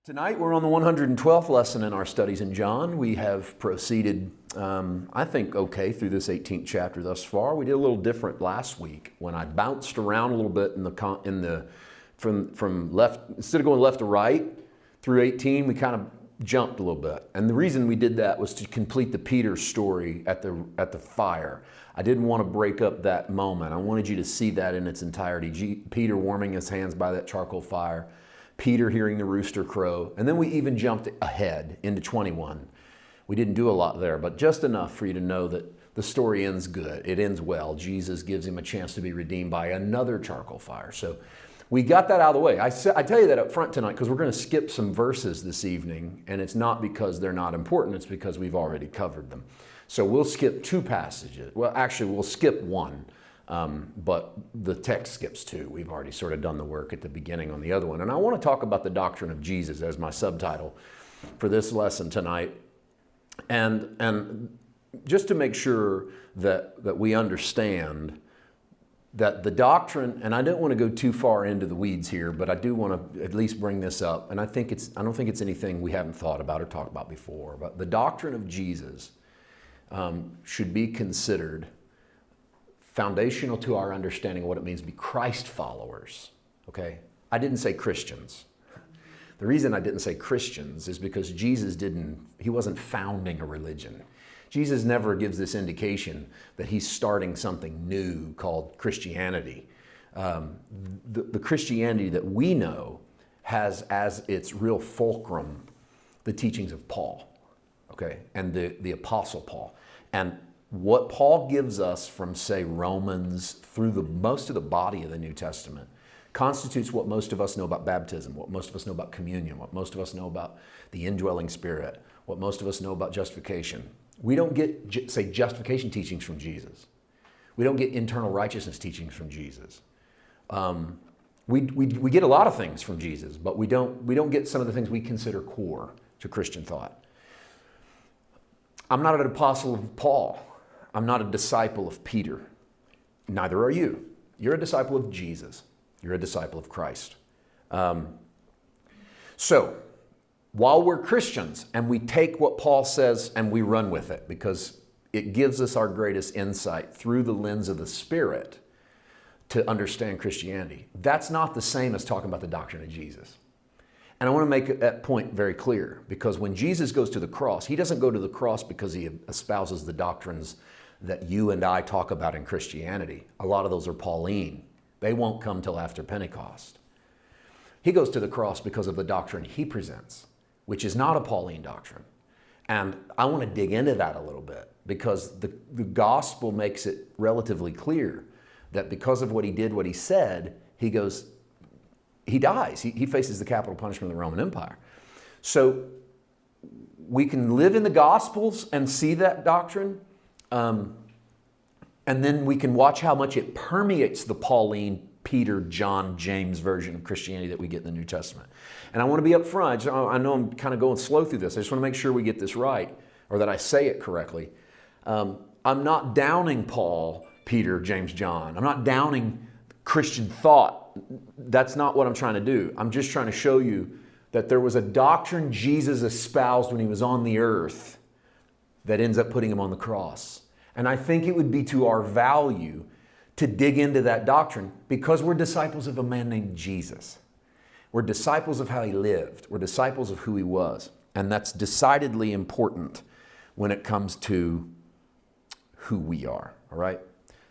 Tonight we're on the 112th lesson in our studies in John. We have proceeded, I think, okay through this 18th chapter thus far. We did a little different last week when I bounced around a little bit from left, instead of going left to right through 18, we kind of jumped a little bit. And the reason we did that was to complete the Peter story at the fire. I didn't want to break up that moment. I wanted you to see that in its entirety. Peter warming his hands by that charcoal fire. Peter hearing the rooster crow, and then we even jumped ahead into 21. We didn't do a lot there, but just enough for you to know that the story ends good. It ends well. Jesus gives him a chance to be redeemed by another charcoal fire. So we got that out of the way. I tell you that up front tonight because we're going to skip some verses this evening, and it's not because they're not important, it's because we've already covered them. So we'll skip two passages. Well, actually, we'll skip one. But the text skips two. We've already sort of done the work at the beginning on the other one. And I want to talk about the doctrine of Jesus as my subtitle for this lesson tonight. And just to make sure that we understand that the doctrine, and I don't want to go too far into the weeds here, but I do want to at least bring this up. And I don't think it's anything we haven't thought about or talked about before. But the doctrine of Jesus should be considered foundational to our understanding of what it means to be Christ followers, okay? I didn't say Christians. The reason I didn't say Christians is because he wasn't founding a religion. Jesus never gives this indication that he's starting something new called Christianity. The Christianity that we know has as its real fulcrum the teachings of Paul, okay? And the Apostle Paul. And what Paul gives us from, say, Romans through most of the body of the New Testament constitutes what most of us know about baptism, what most of us know about communion, what most of us know about the indwelling Spirit, what most of us know about justification. We don't get, say, justification teachings from Jesus. We don't get internal righteousness teachings from Jesus. We get a lot of things from Jesus, but we don't get some of the things we consider core to Christian thought. I'm not an apostle of Paul. I'm not a disciple of Peter. Neither are you. You're a disciple of Jesus. You're a disciple of Christ. So, while we're Christians and we take what Paul says and we run with it because it gives us our greatest insight through the lens of the Spirit to understand Christianity, that's not the same as talking about the doctrine of Jesus. And I want to make that point very clear because when Jesus goes to the cross, he doesn't go to the cross because he espouses the doctrines that you and I talk about in Christianity. A lot of those are Pauline. They won't come till after Pentecost. He goes to the cross because of the doctrine he presents, which is not a Pauline doctrine. And I want to dig into that a little bit because the gospel makes it relatively clear that because of what he did, what he said, he dies. He faces the capital punishment of the Roman Empire. So we can live in the Gospels and see that doctrine, and then we can watch how much it permeates the Pauline, Peter, John, James version of Christianity that we get in the New Testament. And I want to be up front. I know I'm kind of going slow through this. I just want to make sure we get this right, or that I say it correctly. I'm not downing Paul, Peter, James, John. I'm not downing Christian thought. That's not what I'm trying to do. I'm just trying to show you that there was a doctrine Jesus espoused when he was on the earth that ends up putting him on the cross. And I think it would be to our value to dig into that doctrine because we're disciples of a man named Jesus. We're disciples of how he lived. We're disciples of who he was. And that's decidedly important when it comes to who we are, all right?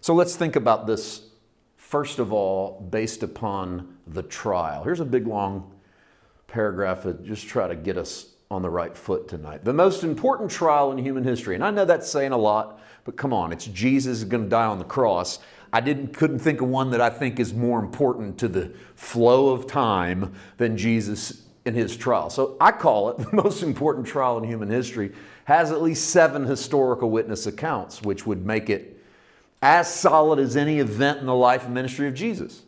So let's think about this, first of all, based upon the trial. Here's a big, long paragraph that just try to get us on the right foot tonight. The most important trial in human history. And I know that's saying a lot, but come on, it's Jesus is going to die on the cross. I couldn't think of one that I think is more important to the flow of time than Jesus in his trial. So I call it the most important trial in human history. Has at least 7 historical witness accounts, which would make it as solid as any event in the life and ministry of Jesus.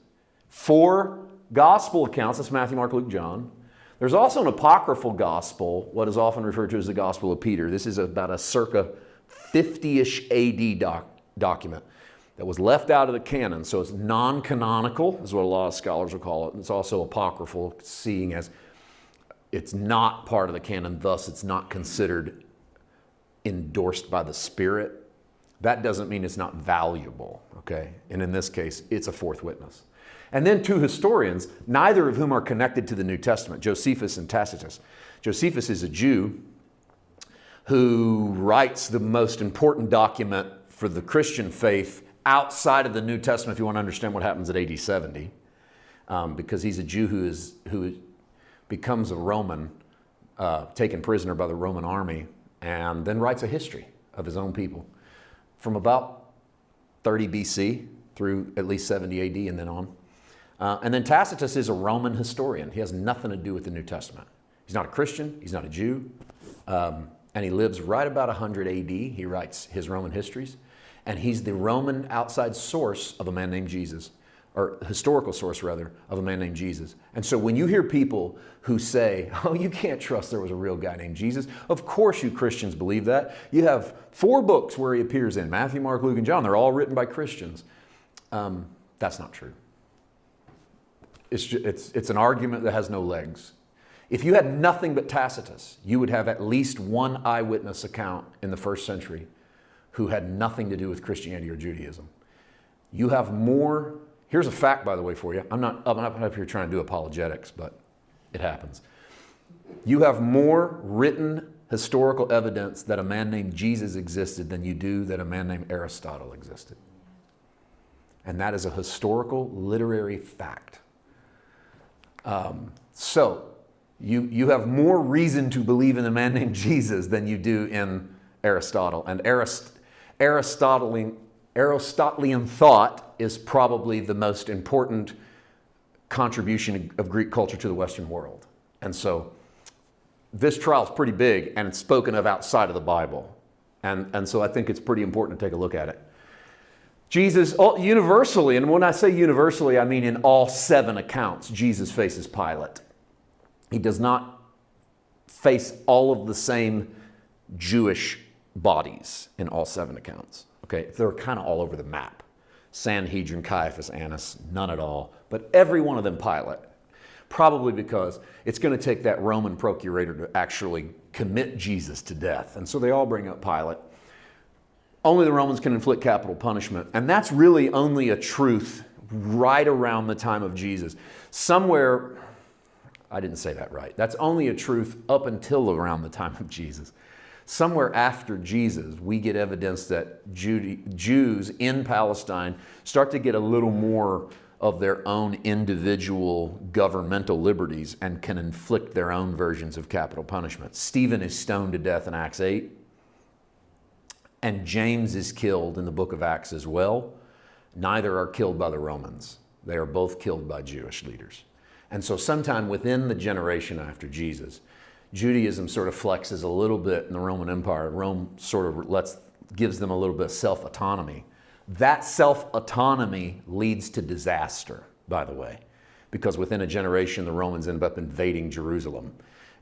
4 gospel accounts, that's Matthew, Mark, Luke, John. There's also an apocryphal gospel, what is often referred to as the Gospel of Peter. This is about a circa 50-ish AD document that was left out of the canon. So it's non-canonical, is what a lot of scholars will call it. It's also apocryphal, seeing as it's not part of the canon, thus it's not considered endorsed by the Spirit, that doesn't mean it's not valuable, okay? And in this case, it's a fourth witness. And then two historians, neither of whom are connected to the New Testament, Josephus and Tacitus. Josephus is a Jew who writes the most important document for the Christian faith outside of the New Testament, if you want to understand what happens at AD 70, because he's a Jew who becomes a Roman, taken prisoner by the Roman army, and then writes a history of his own people from about 30 BC through at least 70 AD and then on. And then Tacitus is a Roman historian. He has nothing to do with the New Testament. He's not a Christian. He's not a Jew. And he lives right about 100 AD. He writes his Roman histories. And he's the Roman outside source of a man named Jesus, or historical source, rather, of a man named Jesus. And so when you hear people who say, oh, you can't trust there was a real guy named Jesus, of course you Christians believe that. You have 4 books where he appears in, Matthew, Mark, Luke, and John. They're all written by Christians. That's not true. It's an argument that has no legs. If you had nothing but Tacitus, you would have at least one eyewitness account in the first century who had nothing to do with Christianity or Judaism. You have more. Here's a fact, by the way, for you. I'm not up here trying to do apologetics, but it happens. You have more written historical evidence that a man named Jesus existed than you do that a man named Aristotle existed. And that is a historical, literary fact. So you have more reason to believe in a man named Jesus than you do in Aristotle. And Aristotelian thought is probably the most important contribution of Greek culture to the Western world. And so this trial is pretty big, and it's spoken of outside of the Bible. And so I think it's pretty important to take a look at it. Jesus, universally, and when I say universally, I mean in all 7 accounts, Jesus faces Pilate. He does not face all of the same Jewish bodies in all 7 accounts. Okay, they're kind of all over the map. Sanhedrin, Caiaphas, Annas, none at all. But every one of them Pilate. Probably because it's going to take that Roman procurator to actually commit Jesus to death. And so they all bring up Pilate. Only the Romans can inflict capital punishment. And that's really only a truth right around the time of Jesus. Somewhere, I didn't say that right. That's only a truth up until around the time of Jesus. Somewhere after Jesus, we get evidence that Jews in Palestine start to get a little more of their own individual governmental liberties and can inflict their own versions of capital punishment. Stephen is stoned to death in Acts 8. And James is killed in the book of Acts as well. Neither are killed by the Romans. They are both killed by Jewish leaders. And so sometime within the generation after Jesus, Judaism sort of flexes a little bit in the Roman Empire. Rome sort of gives them a little bit of self-autonomy. That self-autonomy leads to disaster, by the way, because within a generation, the Romans end up invading Jerusalem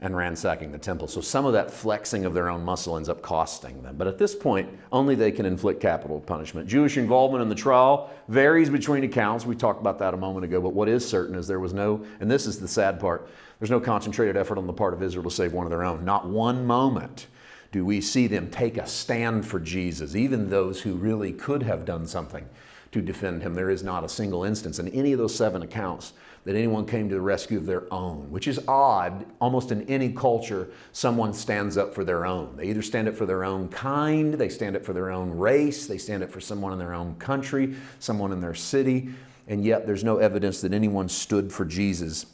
and ransacking the temple. So some of that flexing of their own muscle ends up costing them. But at this point, only they can inflict capital punishment. Jewish involvement in the trial varies between accounts. We talked about that a moment ago. But what is certain is there was no, and this is the sad part, there's no concentrated effort on the part of Israel to save one of their own. Not one moment do we see them take a stand for Jesus, even those who really could have done something to defend him. There is not a single instance in any of those 7 accounts that anyone came to the rescue of their own, which is odd. Almost in any culture, someone stands up for their own. They either stand up for their own kind, they stand up for their own race, they stand up for someone in their own country, someone in their city, and yet there's no evidence that anyone stood for Jesus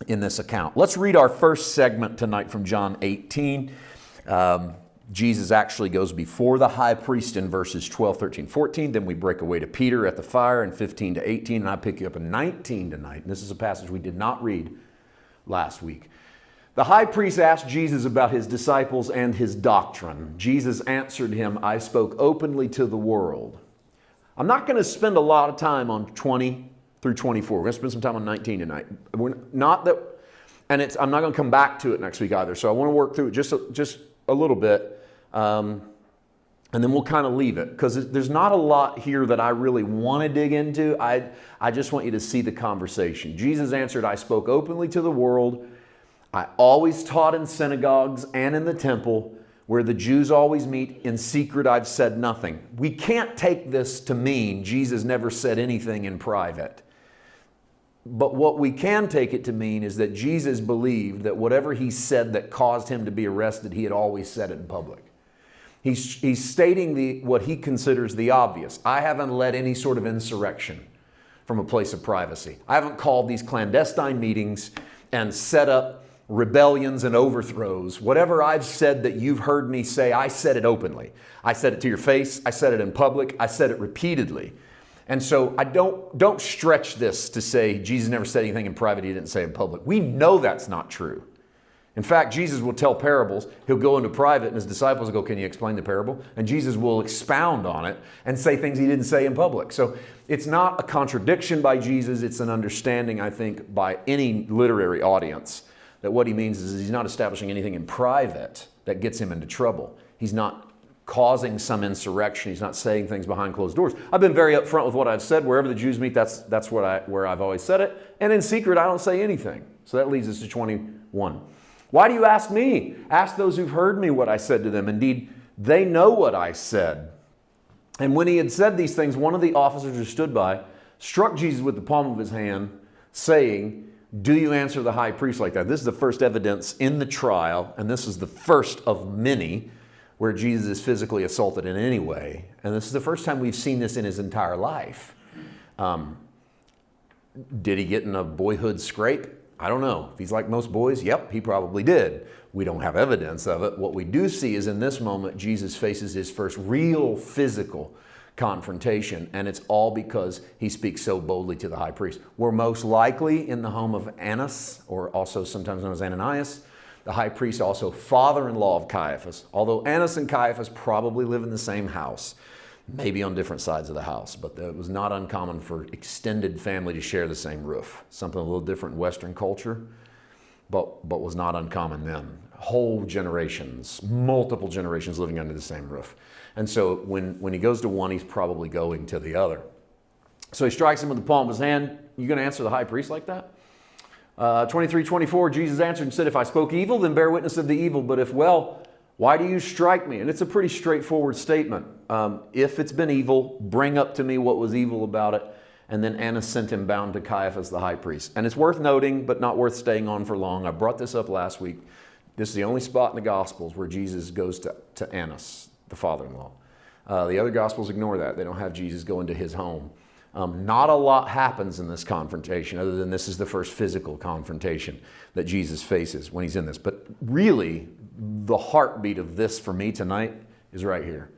in this account. Let's read our first segment tonight from John 18. Jesus actually goes before the high priest in verses 12, 13, 14. Then we break away to Peter at the fire in 15 to 18. And I pick you up in 19 tonight. And this is a passage we did not read last week. The high priest asked Jesus about his disciples and his doctrine. Jesus answered him, I spoke openly to the world. I'm not going to spend a lot of time on 20 through 24. We're going to spend some time on 19 tonight. I'm not going to come back to it next week either. So I want to work through it just a little bit. And then we'll kind of leave it because there's not a lot here that I really want to dig into. I just want you to see the conversation. Jesus answered, I spoke openly to the world. I always taught in synagogues and in the temple where the Jews always meet. In secret, I've said nothing. We can't take this to mean Jesus never said anything in private. But what we can take it to mean is that Jesus believed that whatever he said that caused him to be arrested, he had always said it in public. He's stating what he considers the obvious. I haven't led any sort of insurrection from a place of privacy. I haven't called these clandestine meetings and set up rebellions and overthrows. Whatever I've said that you've heard me say, I said it openly. I said it to your face. I said it in public. I said it repeatedly. And so I don't stretch this to say Jesus never said anything in private he didn't say in public. We know that's not true. In fact, Jesus will tell parables. He'll go into private and his disciples will go, can you explain the parable? And Jesus will expound on it and say things he didn't say in public. So it's not a contradiction by Jesus. It's an understanding, I think, by any literary audience that what he means is he's not establishing anything in private that gets him into trouble. He's not causing some insurrection. He's not saying things behind closed doors. I've been very upfront with what I've said. Wherever the Jews meet, that's where I've always said it. And in secret, I don't say anything. So that leads us to 21. Why do you ask me? Ask those who've heard me what I said to them. Indeed, they know what I said. And when he had said these things, one of the officers who stood by struck Jesus with the palm of his hand, saying, do you answer the high priest like that? This is the first evidence in the trial, and this is the first of many where Jesus is physically assaulted in any way. And this is the first time we've seen this in his entire life. Did he get in a boyhood scrape? I don't know. If he's like most boys, yep, he probably did. We don't have evidence of it. What we do see is in this moment, Jesus faces his first real physical confrontation, and it's all because he speaks so boldly to the high priest. We're most likely in the home of Annas, or also sometimes known as Ananias, the high priest, also father-in-law of Caiaphas. Although Annas and Caiaphas probably live in the same house, maybe on different sides of the house, but it was not uncommon for extended family to share the same roof. Something a little different in Western culture, but was not uncommon then. Whole generations, multiple generations living under the same roof. And so when he goes to one, he's probably going to the other. So he strikes him with the palm of his hand. You going to answer the high priest like that? 23:24, Jesus answered and said, if I spoke evil, then bear witness of the evil. But if well, why do you strike me? And it's a pretty straightforward statement. If it's been evil, bring up to me what was evil about it. And then Annas sent him bound to Caiaphas, the high priest. And it's worth noting, but not worth staying on for long. I brought this up last week. This is the only spot in the Gospels where Jesus goes to Annas, the father-in-law. The other Gospels ignore that. They don't have Jesus go into his home. Not a lot happens in this confrontation other than this is the first physical confrontation that Jesus faces when he's in this. But really, the heartbeat of this for me tonight is right here.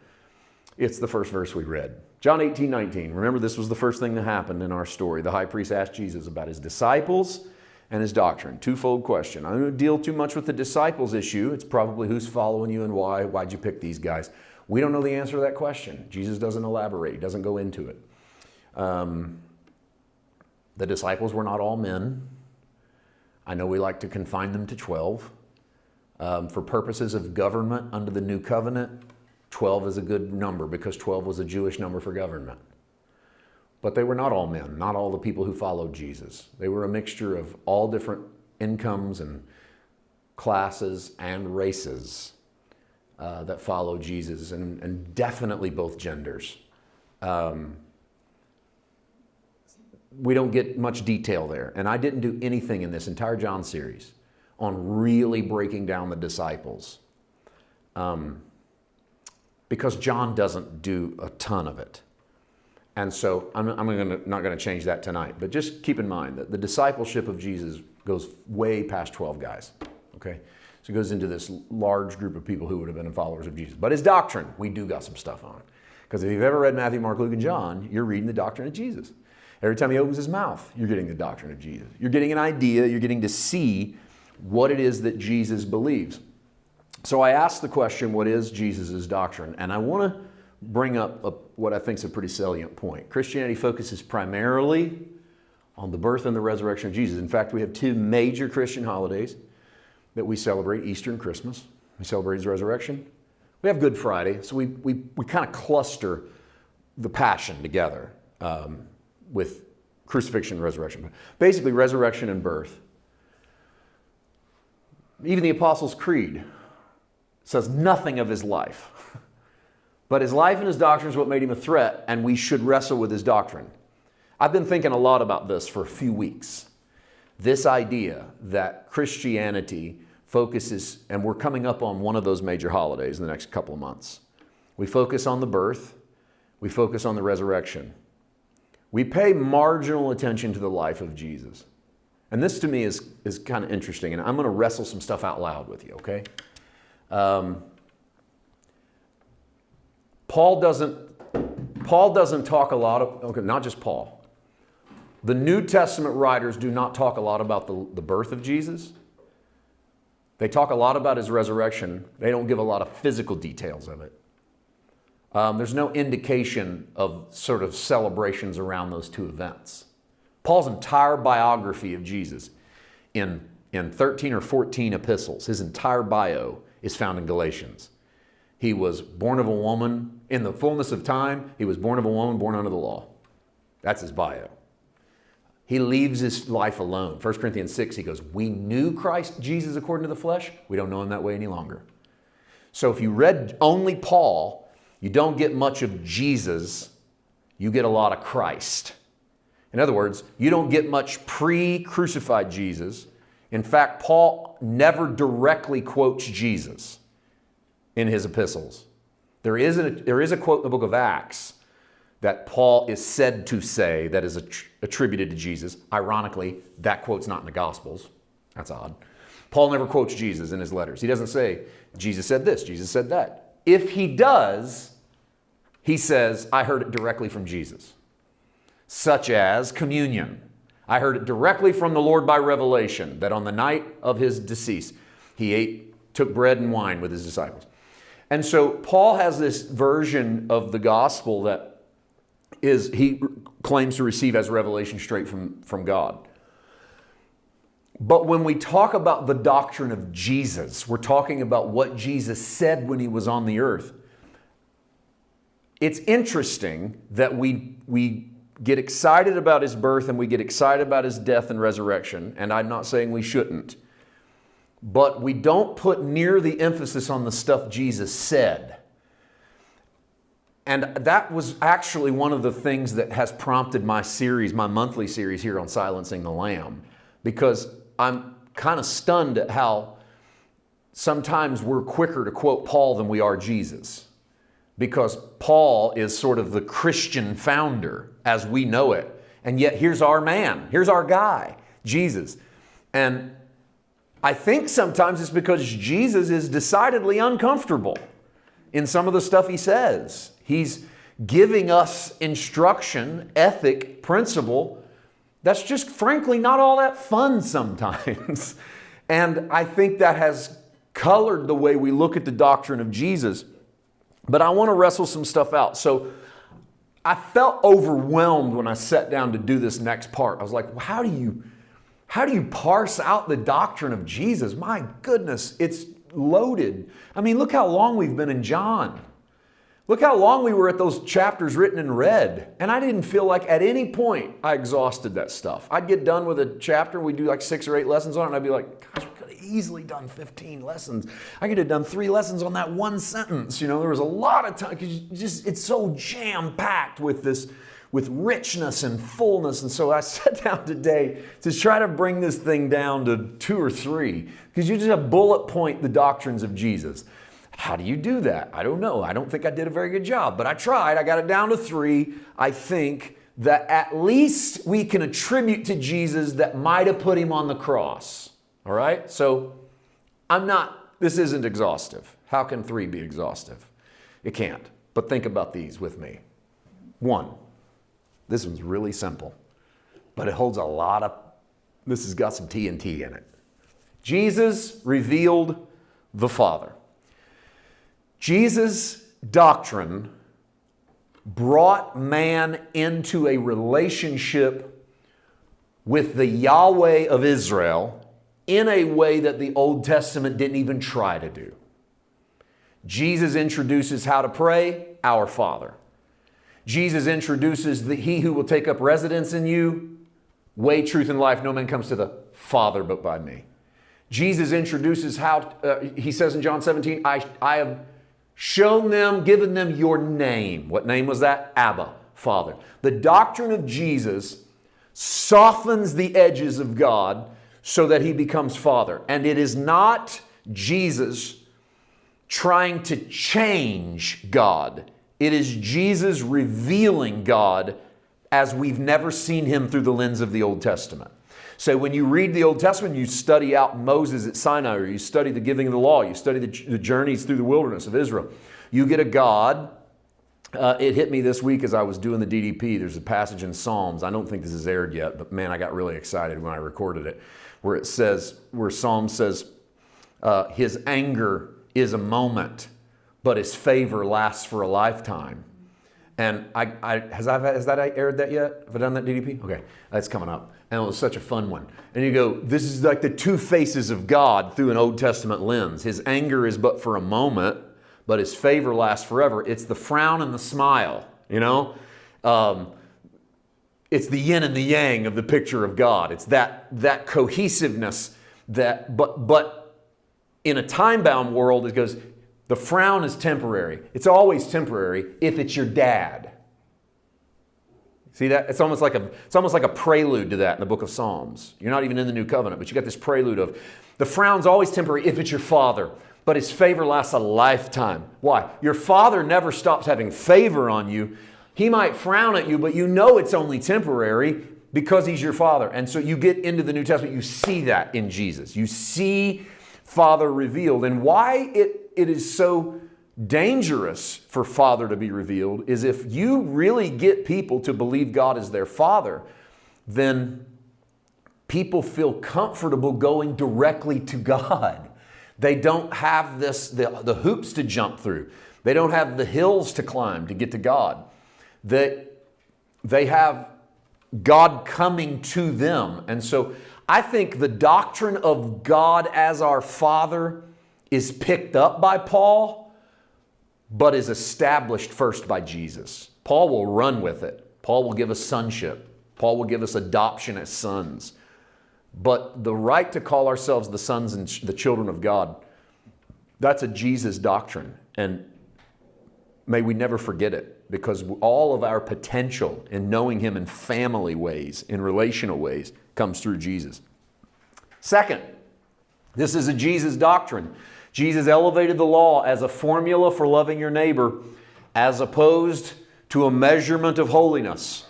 It's the first verse we read. John 18:19. Remember, this was the first thing that happened in our story. The high priest asked Jesus about his disciples and his doctrine. Twofold question. I don't deal too much with the disciples issue. It's probably who's following you and why. Why'd you pick these guys? We don't know the answer to that question. Jesus doesn't elaborate. He doesn't go into it. The disciples were not all men. I know we like to confine them to 12. For purposes of government under the new covenant, 12 is a good number because 12 was a Jewish number for government. But they were not all men, not all the people who followed Jesus. They were a mixture of all different incomes and classes and races that followed Jesus, and definitely both genders. We don't get much detail there. And I didn't do anything in this entire John series on really breaking down the disciples. Because John doesn't do a ton of it. And so I'm not going to change that tonight. But just keep in mind that the discipleship of Jesus goes way past 12 guys. Okay? So it goes into this large group of people who would have been followers of Jesus. But his doctrine, we do got some stuff on. Because if you've ever read Matthew, Mark, Luke, and John, you're reading the doctrine of Jesus. Every time he opens his mouth, you're getting the doctrine of Jesus. You're getting an idea. You're getting to see what it is that Jesus believes. So I asked the question, what is Jesus' doctrine? And I want to bring up what I think is a pretty salient point. Christianity focuses primarily on the birth and the resurrection of Jesus. In fact, we have two major Christian holidays that we celebrate, Easter and Christmas. We celebrate his resurrection. We have Good Friday, so we kind of cluster the Passion together with crucifixion and resurrection. Basically, resurrection and birth. Even the Apostles' Creed says nothing of his life. But his life and his doctrine is what made him a threat, and we should wrestle with his doctrine. I've been thinking a lot about this for a few weeks. This idea that Christianity focuses, and we're coming up on one of those major holidays in the next couple of months. We focus on the birth. We focus on the resurrection. We pay marginal attention to the life of Jesus. And this to me is kind of interesting, and I'm going to wrestle some stuff out loud with you, okay? Paul doesn't talk a lot of, okay, not just Paul. The New Testament writers do not talk a lot about the birth of Jesus. They talk a lot about his resurrection. They don't give a lot of physical details of it. There's no indication of sort of celebrations around those two events. Paul's entire biography of Jesus in 13 or 14 epistles, his entire bio is found in Galatians. He was born of a woman in the fullness of time. He was born of a woman born under the law. That's his bio. He leaves his life alone. 1 Corinthians 6, he goes, we knew Christ Jesus according to the flesh. We don't know him that way any longer. So if you read only Paul, you don't get much of Jesus. You get a lot of Christ. In other words, you don't get much pre-crucified Jesus. In fact, Paul never directly quotes Jesus in his epistles. There is a quote in the book of Acts that Paul is said to say that is attributed to Jesus. Ironically, that quote's not in the Gospels. That's odd. Paul never quotes Jesus in his letters. He doesn't say, Jesus said this, Jesus said that. If he does, he says, I heard it directly from Jesus. Such as communion. I heard it directly from the Lord by revelation, that on the night of his decease, he took bread and wine with his disciples. And so Paul has this version of the gospel that he claims to receive as revelation straight from God. But when we talk about the doctrine of Jesus, we're talking about what Jesus said when he was on the earth. It's interesting that we get excited about his birth and we get excited about his death and resurrection, and I'm not saying we shouldn't, but we don't put near the emphasis on the stuff Jesus said. And that was actually one of the things that has prompted my series, my monthly series here on Silencing the Lamb, because I'm kind of stunned at how sometimes we're quicker to quote Paul than we are Jesus. Because Paul is sort of the Christian founder as we know it. And yet here's our man, here's our guy, Jesus. And I think sometimes it's because Jesus is decidedly uncomfortable in some of the stuff he says. He's giving us instruction, ethic, principle that's just frankly not all that fun sometimes. And I think that has colored the way we look at the doctrine of Jesus. But I want to wrestle some stuff out. So I felt overwhelmed when I sat down to do this next part. I was like, well, how do you parse out the doctrine of Jesus? My goodness, it's loaded. I mean, look how long we've been in John. Look how long we were at those chapters written in red. And I didn't feel like at any point I exhausted that stuff. I'd get done with a chapter, we'd do like 6 or 8 lessons on it, and I'd be like, gosh, we could have easily done 15 lessons. I could have done 3 lessons on that one sentence. You know, there was a lot of time, because it's so jam-packed with this, with richness and fullness. And so I sat down today to try to bring this thing down to 2 or 3, because you just have bullet point the doctrines of Jesus. How do you do that? I don't know. I don't think I did a very good job, but I tried. I got it down to 3. I think that at least we can attribute to Jesus that might have put him on the cross. All right? So this isn't exhaustive. How can 3 be exhaustive? It can't. But think about these with me. 1, this one's really simple, but it holds this has got some TNT in it. Jesus revealed the Father. Jesus' doctrine brought man into a relationship with the Yahweh of Israel in a way that the Old Testament didn't even try to do. Jesus introduces how to pray, our Father. Jesus introduces he who will take up residence in you, way, truth, and life. No man comes to the Father but by me. Jesus introduces how, he says in John 17, I have shown them, given them your name. What name was that? Abba, Father. The doctrine of Jesus softens the edges of God so that he becomes Father. And it is not Jesus trying to change God. It is Jesus revealing God as we've never seen him through the lens of the Old Testament. So when you read the Old Testament, you study out Moses at Sinai, or you study the giving of the law, you study the journeys through the wilderness of Israel, you get a God. It hit me this week as I was doing the DDP. There's a passage in Psalms. I don't think this is aired yet, but man, I got really excited when I recorded it, where Psalm says, his anger is a moment, but his favor lasts for a lifetime. And has that aired that yet? Have I done that DDP? Okay, that's coming up. And it was such a fun one. And you go, this is like the two faces of God through an Old Testament lens. His anger is but for a moment, but his favor lasts forever. It's the frown and the smile, you know? It's the yin and the yang of the picture of God. It's that cohesiveness but in a time-bound world, it goes, the frown is temporary. It's always temporary if it's your dad. See that? It's almost like a prelude to that in the book of Psalms. You're not even in the New Covenant, but you got this prelude of the frown's always temporary if it's your father, but his favor lasts a lifetime. Why? Your father never stops having favor on you. He might frown at you, but you know it's only temporary because he's your father. And so you get into the New Testament, you see that in Jesus. You see Father revealed. And why it is so dangerous for Father to be revealed is if you really get people to believe God is their Father, then people feel comfortable going directly to God. They don't have the hoops to jump through. They don't have the hills to climb to get to God. They have God coming to them. And so I think the doctrine of God as our Father is picked up by Paul, but is established first by Jesus. Paul will run with it. Paul will give us sonship. Paul will give us adoption as sons. But the right to call ourselves the sons and the children of God, that's a Jesus doctrine. And may we never forget it, because all of our potential in knowing him in family ways, in relational ways, comes through Jesus. Second, this is a Jesus doctrine. Jesus elevated the law as a formula for loving your neighbor as opposed to a measurement of holiness.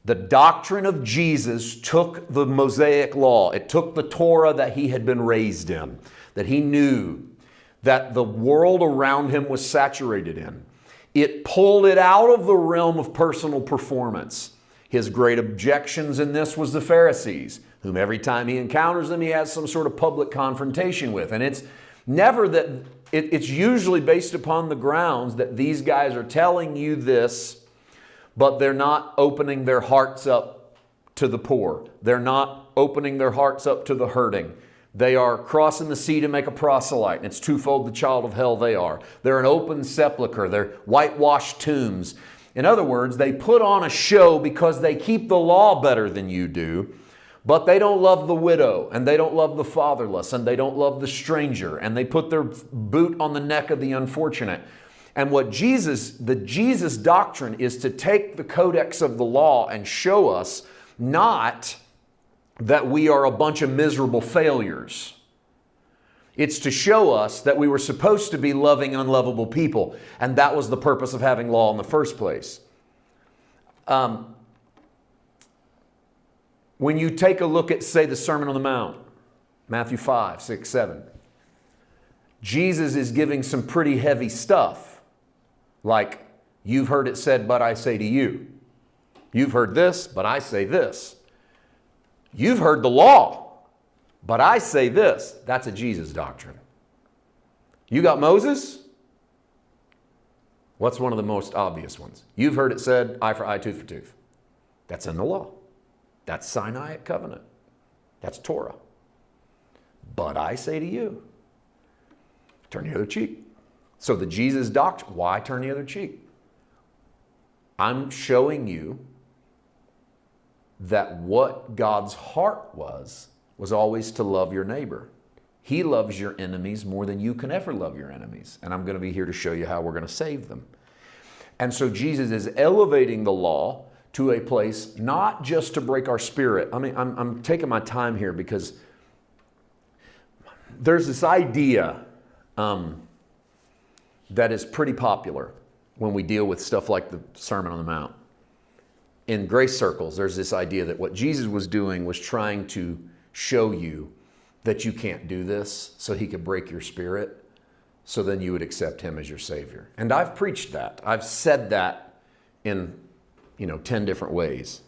The doctrine of Jesus took the Mosaic law. It took the Torah that he had been raised in, that he knew, that the world around him was saturated in. It pulled it out of the realm of personal performance. His great objections in this was the Pharisees, whom every time he encounters them, he has some sort of public confrontation with. And it's never that, it's usually based upon the grounds that these guys are telling you this, but they're not opening their hearts up to the poor. They're not opening their hearts up to the hurting. They are crossing the sea to make a proselyte, and it's twofold the child of hell they are. They're an open sepulcher. They're whitewashed tombs. In other words, they put on a show because they keep the law better than you do, but they don't love the widow, and they don't love the fatherless, and they don't love the stranger, and they put their boot on the neck of the unfortunate. And the Jesus doctrine is to take the codex of the law and show us not that we are a bunch of miserable failures. It's to show us that we were supposed to be loving unlovable people, and that was the purpose of having law in the first place. When you take a look at, say, the Sermon on the Mount, Matthew 5, 6, 7, Jesus is giving some pretty heavy stuff, like, you've heard it said, but I say to you. You've heard this, but I say this. You've heard the law, but I say this. That's a Jesus doctrine. You got Moses? What's one of the most obvious ones? You've heard it said, eye for eye, tooth for tooth. That's in the law. That's Sinaitic covenant. That's Torah. But I say to you, turn the other cheek. So the Jesus doctrine, why turn the other cheek? I'm showing you that what God's heart was was always to love your neighbor. He loves your enemies more than you can ever love your enemies. And I'm going to be here to show you how we're going to save them. And so Jesus is elevating the law to a place not just to break our spirit. I mean, I'm taking my time here because there's this idea that is pretty popular when we deal with stuff like the Sermon on the Mount. In grace circles, there's this idea that what Jesus was doing was trying to show you that you can't do this so he could break your spirit, so then you would accept him as your Savior. And I've preached that. I've said that in 10 different ways.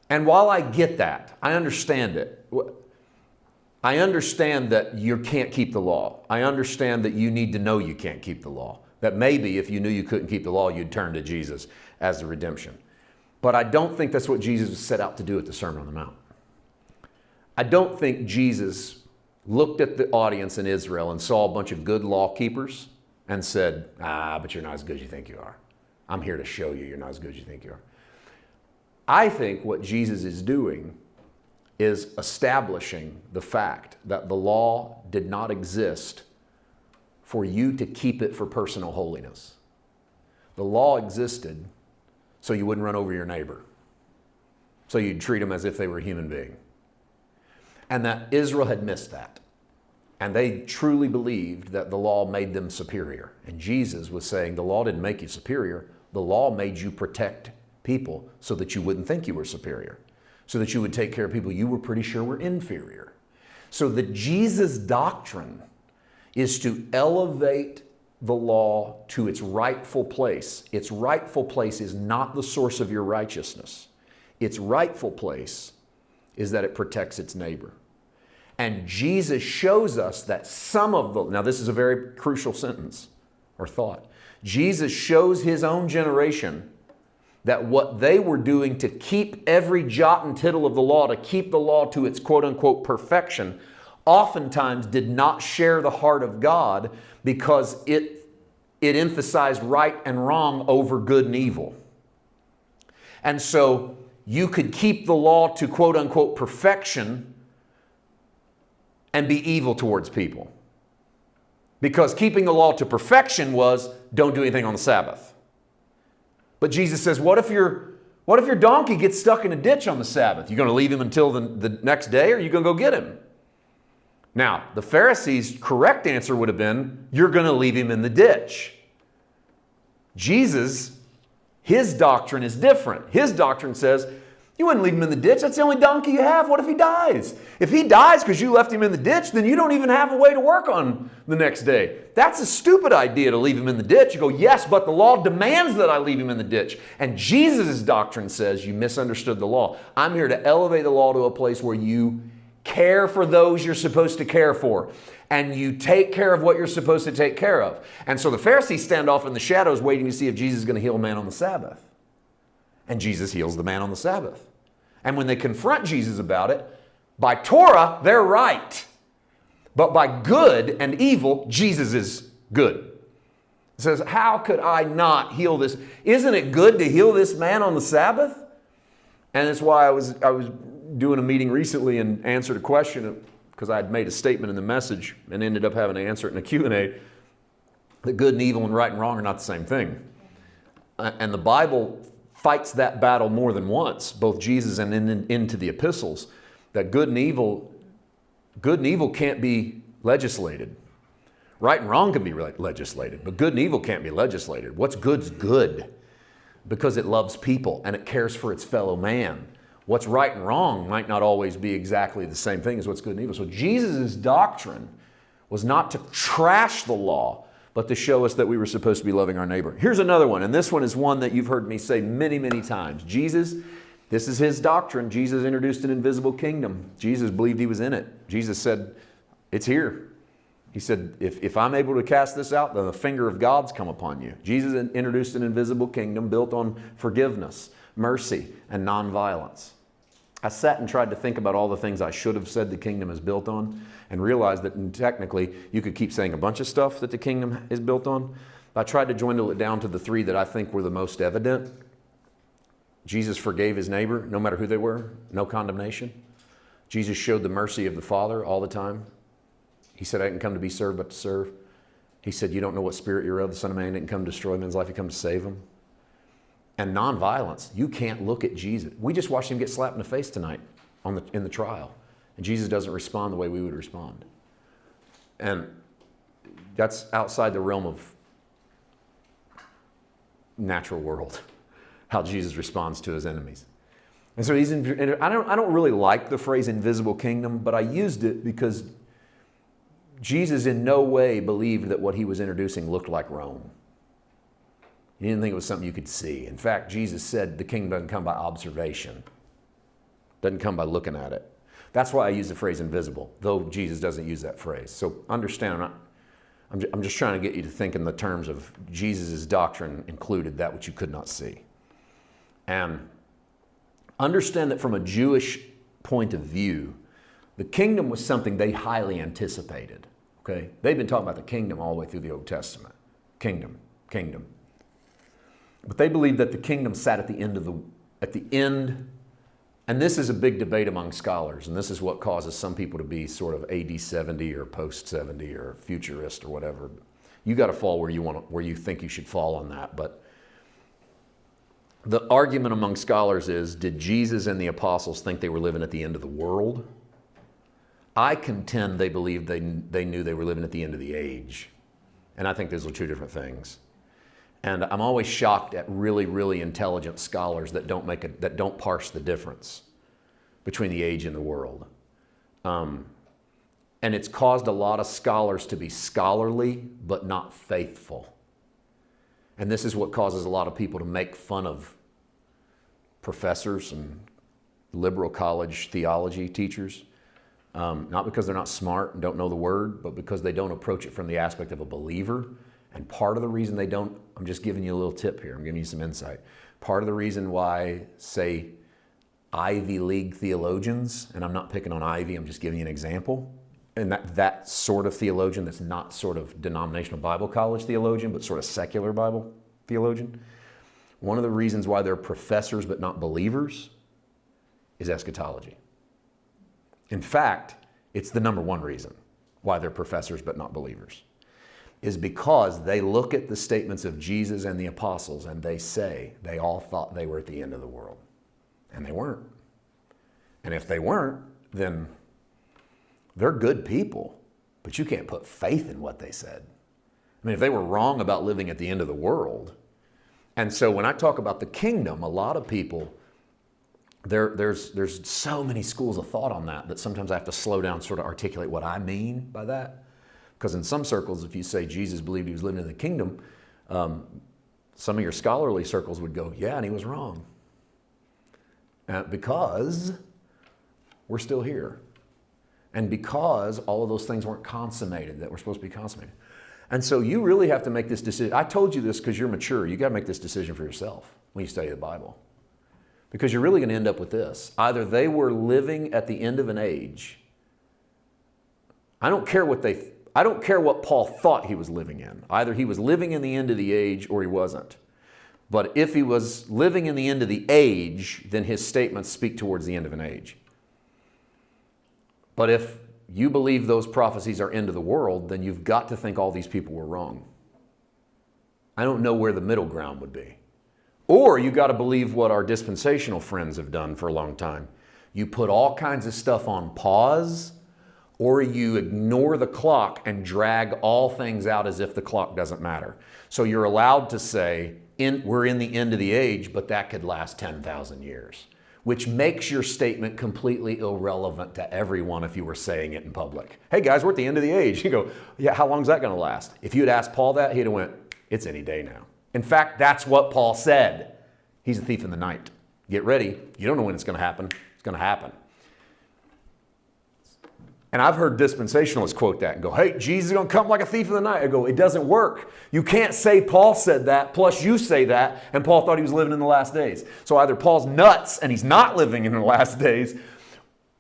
And while I get that, I understand it. I understand that you can't keep the law. I understand that you need to know you can't keep the law. That maybe if you knew you couldn't keep the law, you'd turn to Jesus as the redemption. But I don't think that's what Jesus set out to do at the Sermon on the Mount. I don't think Jesus looked at the audience in Israel and saw a bunch of good law keepers and said, but you're not as good as you think you are. I'm here to show you you're not as good as you think you are. I think what Jesus is doing is establishing the fact that the law did not exist for you to keep it for personal holiness. The law existed so you wouldn't run over your neighbor, so you'd treat them as if they were a human being. And that Israel had missed that. And they truly believed that the law made them superior. And Jesus was saying the law didn't make you superior. The law made you protect people so that you wouldn't think you were superior, so that you would take care of people you were pretty sure were inferior. So the Jesus doctrine is to elevate the law to its rightful place. Its rightful place is not the source of your righteousness. Its rightful place is that it protects its neighbor. And Jesus shows us that now this is a very crucial sentence or thought. Jesus shows his own generation that what they were doing to keep every jot and tittle of the law, to keep the law to its quote unquote perfection, oftentimes did not share the heart of God because it emphasized right and wrong over good and evil. And so you could keep the law to quote unquote perfection and be evil towards people. Because keeping the law to perfection was don't do anything on the Sabbath. But Jesus says, what if your donkey gets stuck in a ditch on the Sabbath? You going to leave him until the next day, or are you going to go get him? Now, the Pharisees' correct answer would have been, you're going to leave him in the ditch. Jesus, his doctrine is different. His doctrine says, you wouldn't leave him in the ditch. That's the only donkey you have. What if he dies? If he dies because you left him in the ditch, then you don't even have a way to work on the next day. That's a stupid idea to leave him in the ditch. You go, yes, but the law demands that I leave him in the ditch. And Jesus' doctrine says you misunderstood the law. I'm here to elevate the law to a place where you care for those you're supposed to care for. And you take care of what you're supposed to take care of. And so the Pharisees stand off in the shadows waiting to see if Jesus is going to heal a man on the Sabbath. And Jesus heals the man on the Sabbath. And when they confront Jesus about it, by Torah, they're right. But by good and evil, Jesus is good. It says, how could I not heal this? Isn't it good to heal this man on the Sabbath? And that's why I was doing a meeting recently and answered a question because I had made a statement in the message and ended up having to answer it in a Q&A that good and evil and right and wrong are not the same thing. And the Bible fights that battle more than once, both Jesus and into the epistles, that good and evil can't be legislated. Right and wrong can be legislated, but good and evil can't be legislated. What's good's good because it loves people and it cares for its fellow man. What's right and wrong might not always be exactly the same thing as what's good and evil. So Jesus' doctrine was not to trash the law, but to show us that we were supposed to be loving our neighbor. Here's another one, and this one is one that you've heard me say many, many times. Jesus, this is his doctrine. Jesus introduced an invisible kingdom. Jesus believed he was in it. Jesus said, it's here. He said, if I'm able to cast this out, then the finger of God's come upon you. Jesus introduced an invisible kingdom built on forgiveness, mercy, and nonviolence. I sat and tried to think about all the things I should have said the kingdom is built on and realized that technically you could keep saying a bunch of stuff that the kingdom is built on. I tried to dwindle it down to the three that I think were the most evident. Jesus forgave his neighbor, no matter who they were, no condemnation. Jesus showed the mercy of the Father all the time. He said, I didn't come to be served, but to serve. He said, you don't know what spirit you're of. The Son of Man didn't come to destroy men's life. He come to save them. And nonviolence. You can't look at Jesus. We just watched him get slapped in the face tonight in the trial. And Jesus doesn't respond the way we would respond. And that's outside the realm of natural world, how Jesus responds to his enemies. And so I don't really like the phrase invisible kingdom, but I used it because Jesus in no way believed that what he was introducing looked like Rome. He didn't think it was something you could see. In fact, Jesus said the kingdom doesn't come by observation. Doesn't come by looking at it. That's why I use the phrase invisible, though Jesus doesn't use that phrase. So understand, I'm just trying to get you to think in the terms of Jesus' doctrine included that which you could not see. And understand that from a Jewish point of view, the kingdom was something they highly anticipated. Okay? They've been talking about the kingdom all the way through the Old Testament. Kingdom. But they believed that the kingdom sat at the end, and this is a big debate among scholars, and this is what causes some people to be sort of AD 70 or post 70 or futurist or whatever. You got to fall where you think you should fall on that. But the argument among scholars is, did Jesus and the apostles think they were living at the end of the world? I contend they believed they knew they were living at the end of the age. And I think those are two different things. And I'm always shocked at really, really intelligent scholars that don't parse the difference between the age and the world. And it's caused a lot of scholars to be scholarly, but not faithful. And this is what causes a lot of people to make fun of professors and liberal college theology teachers. Not because they're not smart and don't know the word, but because they don't approach it from the aspect of a believer. And part of the reason they don't, I'm just giving you a little tip here, I'm giving you some insight. Part of the reason why, say, Ivy League theologians, and I'm not picking on Ivy, I'm just giving you an example, and that sort of theologian that's not sort of denominational Bible college theologian, but sort of secular Bible theologian, one of the reasons why they're professors but not believers is eschatology. In fact, it's the number one reason why they're professors but not believers, is because they look at the statements of Jesus and the apostles and they say they all thought they were at the end of the world. And they weren't. And if they weren't, then they're good people, but you can't put faith in what they said. I mean, if they were wrong about living at the end of the world. And so when I talk about the kingdom, a lot of people, there's so many schools of thought on that sometimes I have to slow down, sort of articulate what I mean by that. Because in some circles, if you say Jesus believed he was living in the kingdom, some of your scholarly circles would go, yeah, and he was wrong. Because we're still here. And because all of those things weren't consummated that were supposed to be consummated. And so you really have to make this decision. I told you this because you're mature. You got to make this decision for yourself when you study the Bible. Because you're really going to end up with this. Either they were living at the end of an age. I don't care what Paul thought he was living in. Either he was living in the end of the age or he wasn't. But if he was living in the end of the age, then his statements speak towards the end of an age. But if you believe those prophecies are end of the world, then you've got to think all these people were wrong. I don't know where the middle ground would be. Or you got to believe what our dispensational friends have done for a long time. You put all kinds of stuff on pause, or you ignore the clock and drag all things out as if the clock doesn't matter. So you're allowed to say, we're in the end of the age, but that could last 10,000 years, which makes your statement completely irrelevant to everyone if you were saying it in public. Hey guys, we're at the end of the age. You go, yeah, how long is that going to last? If you had asked Paul that, he'd have went, it's any day now. In fact, that's what Paul said. He's a thief in the night. Get ready. You don't know when it's going to happen. It's going to happen. And I've heard dispensationalists quote that and go, hey, Jesus is going to come like a thief in the night. I go, it doesn't work. You can't say Paul said that, plus you say that, and Paul thought he was living in the last days. So either Paul's nuts and he's not living in the last days,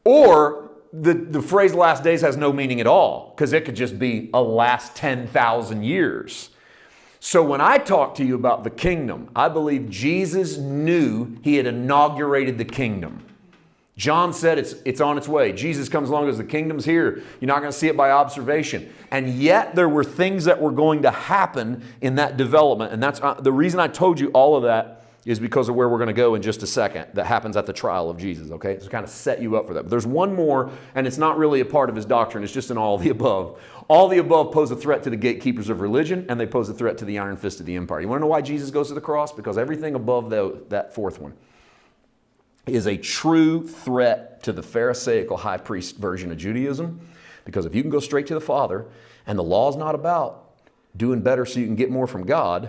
or the phrase last days has no meaning at all, because it could just be a last 10,000 years. So when I talk to you about the kingdom, I believe Jesus knew he had inaugurated the kingdom. John said it's on its way. Jesus comes along as the kingdom's here. You're not going to see it by observation. And yet there were things that were going to happen in that development. And that's the reason I told you all of that is because of where we're going to go in just a second. That happens at the trial of Jesus, okay? So kind of set you up for that. But there's one more, and it's not really a part of his doctrine. It's just in all of the above. All the above pose a threat to the gatekeepers of religion, and they pose a threat to the iron fist of the empire. You want to know why Jesus goes to the cross? Because everything above that fourth one is a true threat to the Pharisaical high priest version of Judaism. Because if you can go straight to the Father, and the law's not about doing better so you can get more from God,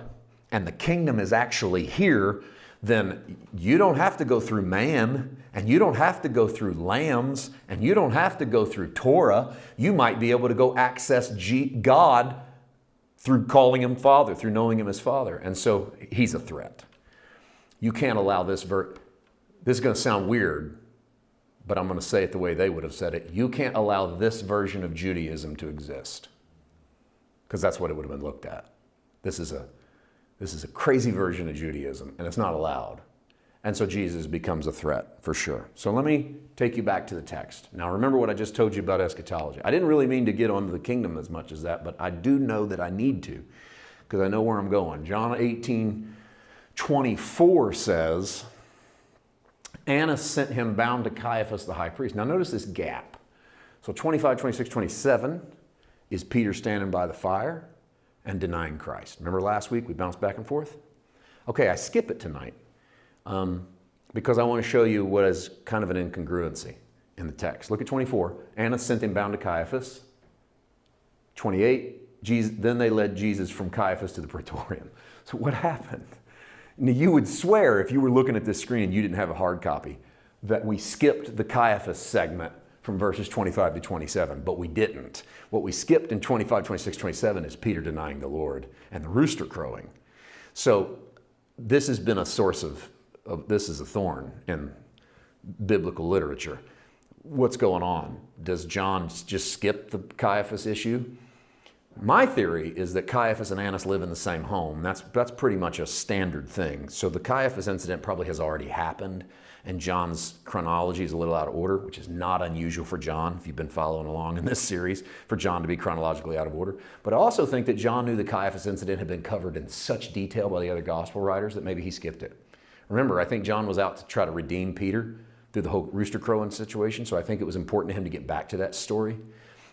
and the kingdom is actually here, then you don't have to go through man, and you don't have to go through lambs, and you don't have to go through Torah. You might be able to go access God through calling him Father, through knowing him as Father. And so he's a threat. You can't allow this This is going to sound weird, but I'm going to say it the way they would have said it. You can't allow this version of Judaism to exist, because that's what it would have been looked at. This is a crazy version of Judaism, and it's not allowed. And so Jesus becomes a threat for sure. So let me take you back to the text. Now remember what I just told you about eschatology. I didn't really mean to get onto the kingdom as much as that, but I do know that I need to, because I know where I'm going. John 18:24 says, Annas sent him bound to Caiaphas the high priest. Now notice this gap. So 25, 26, 27 is Peter standing by the fire and denying Christ. Remember last week we bounced back and forth? Okay, I skip it tonight because I want to show you what is kind of an incongruency in the text. Look at 24. Annas sent him bound to Caiaphas. 28, then they led Jesus from Caiaphas to the praetorium. So what happened? Now, you would swear, if you were looking at this screen and you didn't have a hard copy, that we skipped the Caiaphas segment from verses 25 to 27, but we didn't. What we skipped in 25, 26, 27 is Peter denying the Lord and the rooster crowing. So this has been a source this is a thorn in biblical literature. What's going on? Does John just skip the Caiaphas issue? My theory is that Caiaphas and Annas live in the same home. That's pretty much a standard thing. So the Caiaphas incident probably has already happened, and John's chronology is a little out of order, which is not unusual for John, if you've been following along in this series, for John to be chronologically out of order. But I also think that John knew the Caiaphas incident had been covered in such detail by the other gospel writers that maybe he skipped it. Remember, I think John was out to try to redeem Peter through the whole rooster crowing situation, so I think it was important to him to get back to that story.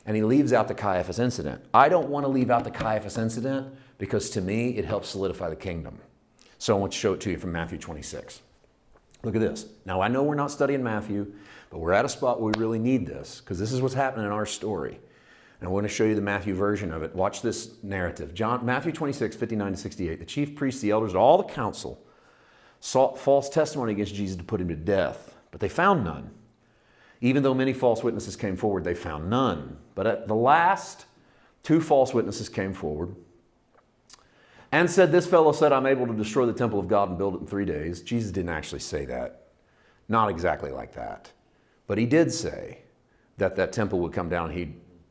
And he leaves out the Caiaphas incident. I don't want to leave out the Caiaphas incident because to me, it helps solidify the kingdom. So I want to show it to you from Matthew 26. Look at this. Now, I know we're not studying Matthew, but we're at a spot where we really need this because this is what's happening in our story. And I want to show you the Matthew version of it. Watch this narrative. Matthew 26, 59 to 68. The chief priests, the elders, and all the council sought false testimony against Jesus to put him to death, but they found none. Even though many false witnesses came forward, they found none. But at the last, 2 false witnesses came forward and said, this fellow said, I'm able to destroy the temple of God and build it in 3 days. Jesus didn't actually say that. Not exactly like that. But he did say that that temple would come down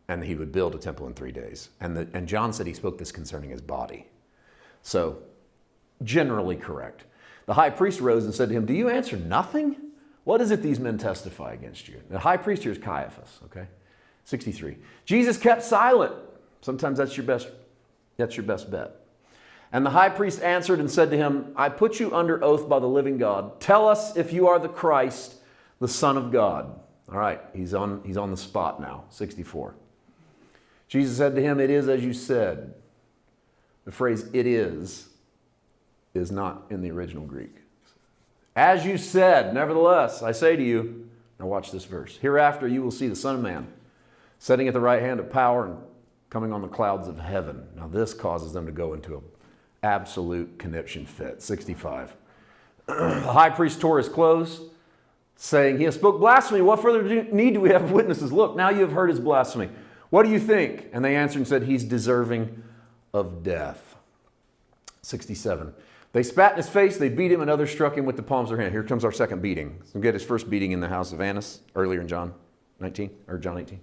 and he would build a temple in 3 days. And John said he spoke this concerning his body. So, generally correct. The high priest rose and said to him, do you answer nothing? What is it these men testify against you? The high priest here is Caiaphas, okay? 63. Jesus kept silent. Sometimes that's your best bet. And the high priest answered and said to him, I put you under oath by the living God. Tell us if you are the Christ, the Son of God. All right, he's on the spot now, 64. Jesus said to him, it is as you said. The phrase it is not in the original Greek. As you said, nevertheless, I say to you, now watch this verse. Hereafter you will see the Son of Man sitting at the right hand of power and coming on the clouds of heaven. Now this causes them to go into an absolute conniption fit. 65. The high priest tore his clothes, saying, he has spoke blasphemy. What further need do we have of witnesses? Look, now you have heard his blasphemy. What do you think? And they answered and said, he's deserving of death. 67. They spat in his face, they beat him, and others struck him with the palms of their hand. Here comes our second beating. So we get his first beating in the house of Annas, earlier in John 19, or John 18.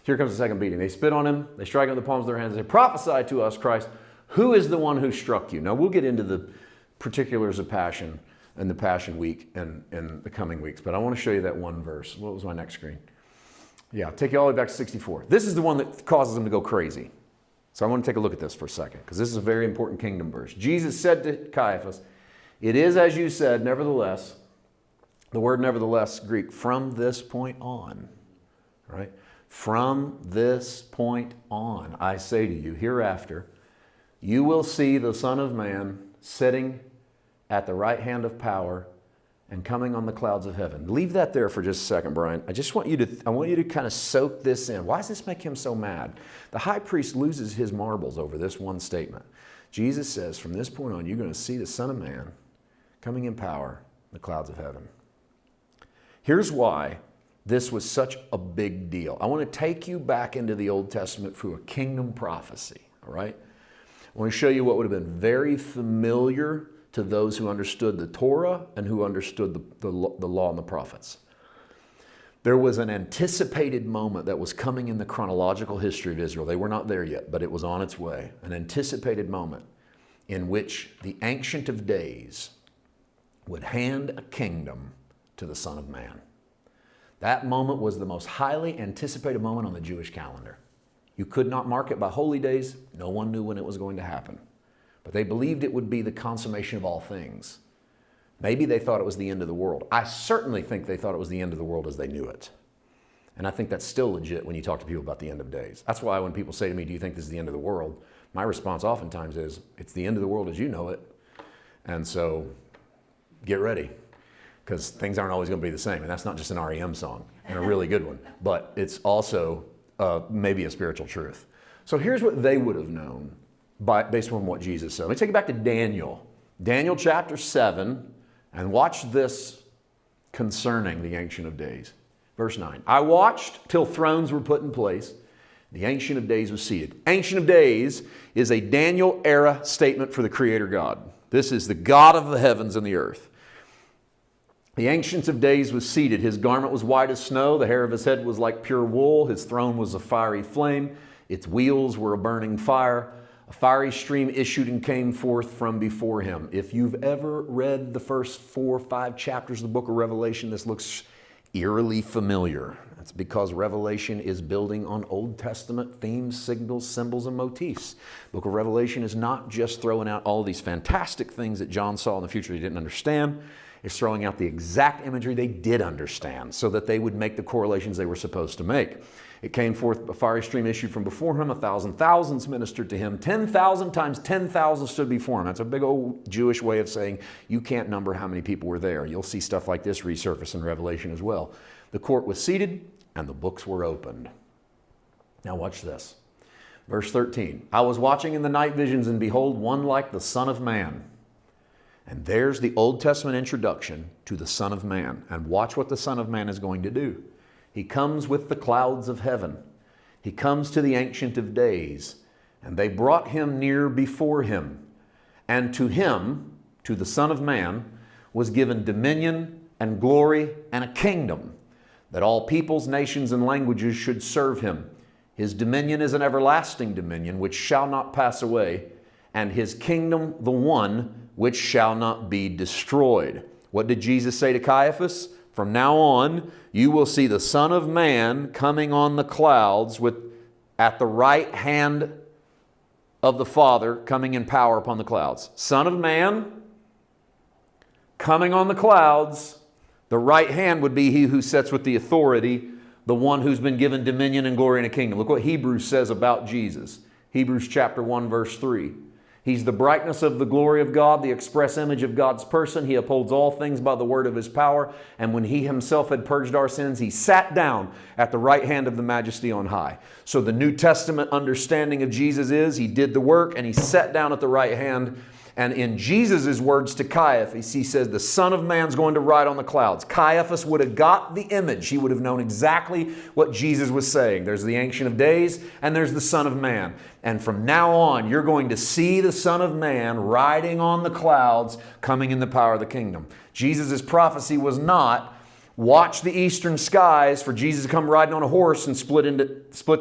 Here comes the second beating. They spit on him, they strike him with the palms of their hands, they prophesy to us, Christ, who is the one who struck you? Now we'll get into the particulars of passion in the Passion Week and in the coming weeks. But I want to show you that one verse. What was my next screen? Yeah, take you all the way back to 64. This is the one that causes them to go crazy. So I want to take a look at this for a second, because this is a very important kingdom verse. Jesus said to Caiaphas, "It is as you said, nevertheless." The word nevertheless, Greek, from this point on, right? From this point on, I say to you, hereafter, you will see the Son of Man sitting at the right hand of power and coming on the clouds of heaven. Leave that there for just a second, Brian. I want you to kind of soak this in. Why does this make him so mad? The high priest loses his marbles over this one statement. Jesus says, from this point on, you're going to see the Son of Man coming in power in the clouds of heaven. Here's why this was such a big deal. I want to take you back into the Old Testament through a kingdom prophecy, all right? I want to show you what would have been very familiar to those who understood the Torah and who understood the law and the prophets. There was an anticipated moment that was coming in the chronological history of Israel. They were not there yet, but it was on its way. An anticipated moment in which the Ancient of Days would hand a kingdom to the Son of Man. That moment was the most highly anticipated moment on the Jewish calendar. You could not mark it by holy days. No one knew when it was going to happen. But they believed it would be the consummation of all things. Maybe they thought it was the end of the world. I certainly think they thought it was the end of the world as they knew it. And I think that's still legit when you talk to people about the end of days. That's why when people say to me, do you think this is the end of the world? My response oftentimes is, it's the end of the world as you know it. And so get ready, because things aren't always going to be the same. And that's not just an REM song, and a really good one, but it's also maybe a spiritual truth. So here's what they would have known based on what Jesus said. Let me take you back to Daniel. Daniel chapter 7, and watch this concerning the Ancient of Days. Verse 9, I watched till thrones were put in place. The Ancient of Days was seated. Ancient of Days is a Daniel era statement for the Creator God. This is the God of the heavens and the earth. The Ancient of Days was seated. His garment was white as snow. The hair of his head was like pure wool. His throne was a fiery flame. Its wheels were a burning fire. A fiery stream issued and came forth from before him. If you've ever read the first 4 or 5 chapters of the book of Revelation, this looks eerily familiar. That's because Revelation is building on Old Testament themes, signals, symbols, and motifs. The book of Revelation is not just throwing out all these fantastic things that John saw in the future he didn't understand. It's throwing out the exact imagery they did understand so that they would make the correlations they were supposed to make. It came forth, a fiery stream issued from before him, 1,000 thousands ministered to him, 10,000 times 10,000 stood before him. That's a big old Jewish way of saying you can't number how many people were there. You'll see stuff like this resurface in Revelation as well. The court was seated and the books were opened. Now watch this. Verse 13, I was watching in the night visions, and behold, one like the Son of Man. And there's the Old Testament introduction to the Son of Man. And watch what the Son of Man is going to do. He comes with the clouds of heaven. He comes to the Ancient of Days. And they brought him near before him. And to him, to the Son of Man, was given dominion and glory and a kingdom, that all peoples, nations, and languages should serve him. His dominion is an everlasting dominion which shall not pass away, and his kingdom the one which shall not be destroyed. What did Jesus say to Caiaphas? From now on, you will see the Son of Man coming on the clouds at the right hand of the Father, coming in power upon the clouds. Son of Man coming on the clouds. The right hand would be he who sits with the authority, the one who's been given dominion and glory and a kingdom. Look what Hebrews says about Jesus. Hebrews chapter 1, verse 3. He's the brightness of the glory of God, the express image of God's person. He upholds all things by the word of his power. And when he himself had purged our sins, he sat down at the right hand of the majesty on high. So the New Testament understanding of Jesus is he did the work and he sat down at the right hand. And in Jesus' words to Caiaphas, he says, the Son of Man's going to ride on the clouds. Caiaphas would have got the image. He would have known exactly what Jesus was saying. There's the Ancient of Days and there's the Son of Man. And from now on, you're going to see the Son of Man riding on the clouds, coming in the power of the kingdom. Jesus' prophecy was not, watch the eastern skies for Jesus to come riding on a horse and split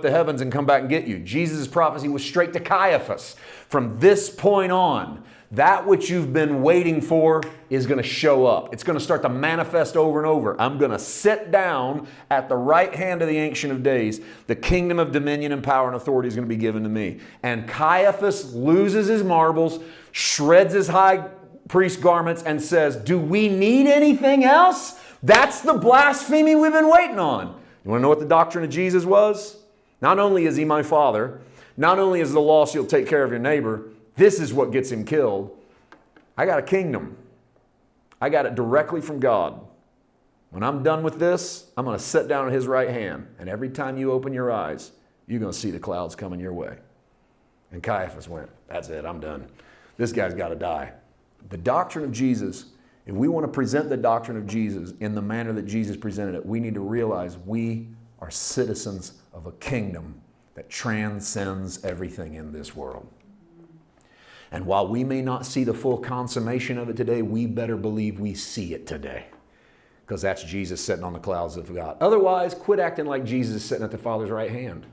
the heavens and come back and get you. Jesus' prophecy was straight to Caiaphas. From this point on, That which you've been waiting for is going to show up. It's going to start to manifest over and over. I'm going to sit down at the right hand of the Ancient of Days. The kingdom of dominion and power and authority is going to be given to me. And Caiaphas loses his marbles, shreds his high priest garments, and says, do we need anything else? That's the blasphemy we've been waiting on. You want to know what the doctrine of Jesus was? Not only is he my Father, not only is the lost you'll take care of your neighbor, this is what gets him killed. I got a kingdom. I got it directly from God. When I'm done with this, I'm going to sit down at his right hand. And every time you open your eyes, you're going to see the clouds coming your way. And Caiaphas went, that's it, I'm done. This guy's got to die. The doctrine of Jesus, if we want to present the doctrine of Jesus in the manner that Jesus presented it, we need to realize we are citizens of a kingdom that transcends everything in this world. And while we may not see the full consummation of it today, we better believe we see it today. Because that's Jesus sitting on the clouds of God. Otherwise, quit acting like Jesus is sitting at the Father's right hand.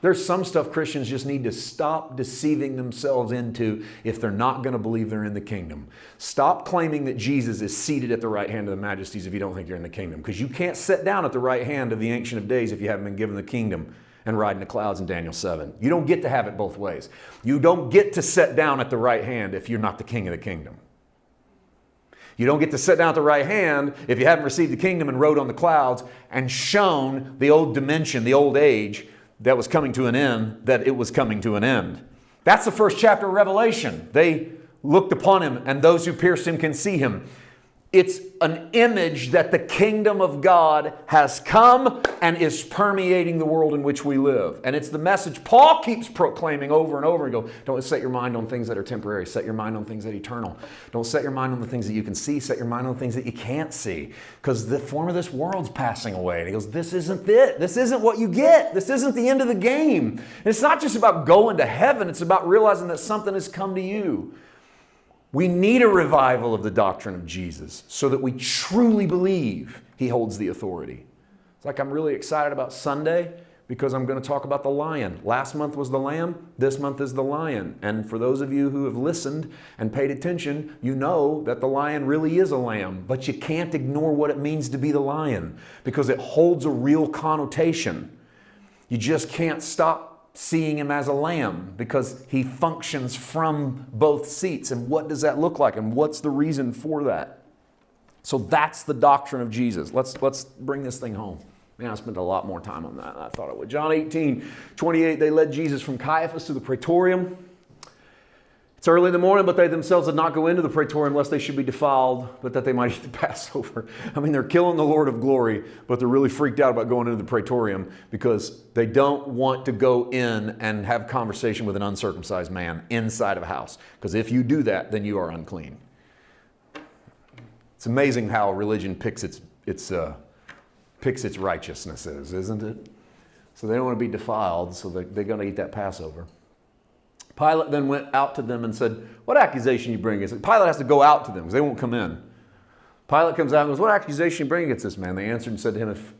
There's some stuff Christians just need to stop deceiving themselves into if they're not going to believe they're in the kingdom. Stop claiming that Jesus is seated at the right hand of the majesties if you don't think you're in the kingdom. Because you can't sit down at the right hand of the Ancient of Days if you haven't been given the kingdom and ride in the clouds in Daniel 7. You don't get to have it both ways. You don't get to sit down at the right hand if you're not the king of the kingdom. You don't get to sit down at the right hand if you haven't received the kingdom and rode on the clouds and shown the old dimension, the old age that was coming to an end, that it was coming to an end. That's the first chapter of Revelation. They looked upon him, and those who pierced him can see him. It's an image that the kingdom of God has come and is permeating the world in which we live. And it's the message Paul keeps proclaiming over and over and go, don't set your mind on things that are temporary. Set your mind on things that are eternal. Don't set your mind on the things that you can see. Set your mind on things that you can't see. Because the form of this world's passing away. And he goes, this isn't it. This isn't what you get. This isn't the end of the game. And it's not just about going to heaven. It's about realizing that something has come to you. We need a revival of the doctrine of Jesus so that we truly believe he holds the authority. It's like I'm really excited about Sunday because I'm going to talk about the lion. Last month was the lamb. This month is the lion. And for those of you who have listened and paid attention, you know that the lion really is a lamb. But you can't ignore what it means to be the lion because it holds a real connotation. You just can't stop seeing him as a lamb because he functions from both seats. And what does that look like? And what's the reason for that? So that's the doctrine of Jesus. Let's bring this thing home. Man, I spent a lot more time on that than I thought I would. John 18:28, they led Jesus from Caiaphas to the praetorium. It's early in the morning, but they themselves did not go into the praetorium lest they should be defiled, but that they might eat the Passover. I mean, they're killing the Lord of glory, but they're really freaked out about going into the praetorium because they don't want to go in and have conversation with an uncircumcised man inside of a house. Because if you do that, then you are unclean. It's amazing how religion picks its righteousnesses, isn't it? So they don't want to be defiled, so they're going to eat that Passover. Pilate then went out to them and said, what accusation you bring against it? Pilate has to go out to them because they won't come in. Pilate comes out and goes, what accusation you bring against this man? They answered and said to him, if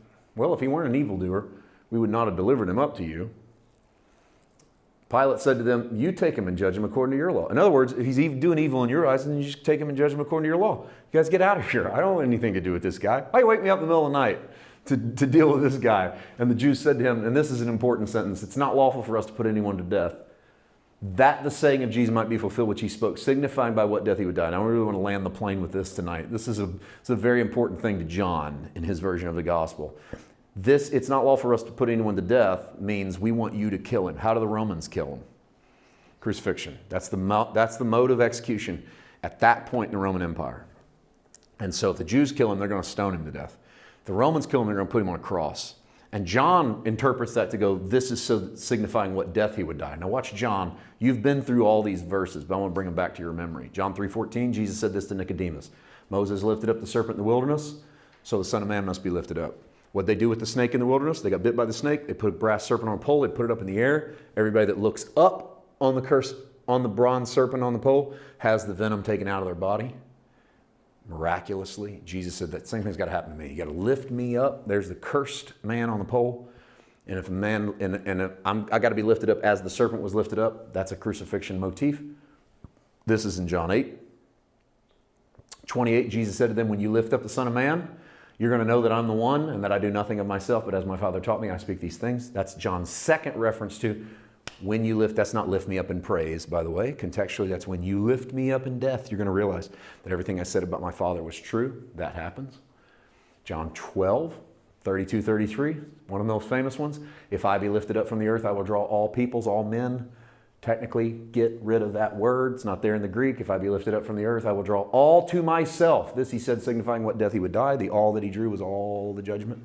he weren't an evildoer, we would not have delivered him up to you. Pilate said to them, you take him and judge him according to your law. In other words, if he's doing evil in your eyes, then you just take him and judge him according to your law. You guys get out of here. I don't want anything to do with this guy. Why you wake me up in the middle of the night to deal with this guy? And the Jews said to him, and this is an important sentence, it's not lawful for us to put anyone to death, that the saying of Jesus might be fulfilled, which he spoke, signifying by what death he would die. Now, I really want to land the plane with this tonight. This is a very important thing to John in his version of the gospel. It's not lawful for us to put anyone to death means we want you to kill him. How do the Romans kill him? Crucifixion. That's the mode of execution at that point in the Roman Empire. And so if the Jews kill him, they're going to stone him to death. If the Romans kill him, they're going to put him on a cross. And John interprets that to go, this is so signifying what death he would die. Now watch John. You've been through all these verses, but I want to bring them back to your memory. John 3:14, Jesus said this to Nicodemus. Moses lifted up the serpent in the wilderness, so the Son of Man must be lifted up. What'd they do with the snake in the wilderness? They got bit by the snake. They put a brass serpent on a pole. They put it up in the air. Everybody that looks up on the bronze serpent on the pole has the venom taken out of their body. Miraculously, Jesus said that same thing's got to happen to me. You got to lift me up. There's the cursed man on the pole. And if a man, I got to be lifted up as the serpent was lifted up, that's a crucifixion motif. This is in John 8:28. Jesus said to them, when you lift up the Son of Man, you're going to know that I'm the one and that I do nothing of myself, but as my Father taught me, I speak these things. That's John's second reference to when you lift. That's not lift me up in praise, by the way. Contextually, that's when you lift me up in death. You're going to realize that everything I said about my Father was true. That happens. John 12:32-33, one of the most famous ones. If I be lifted up from the earth, I will draw all peoples, all men. Technically, get rid of that word. It's not there in the Greek. If I be lifted up from the earth, I will draw all to myself. This he said, signifying what death he would die. The all that he drew was all the judgment.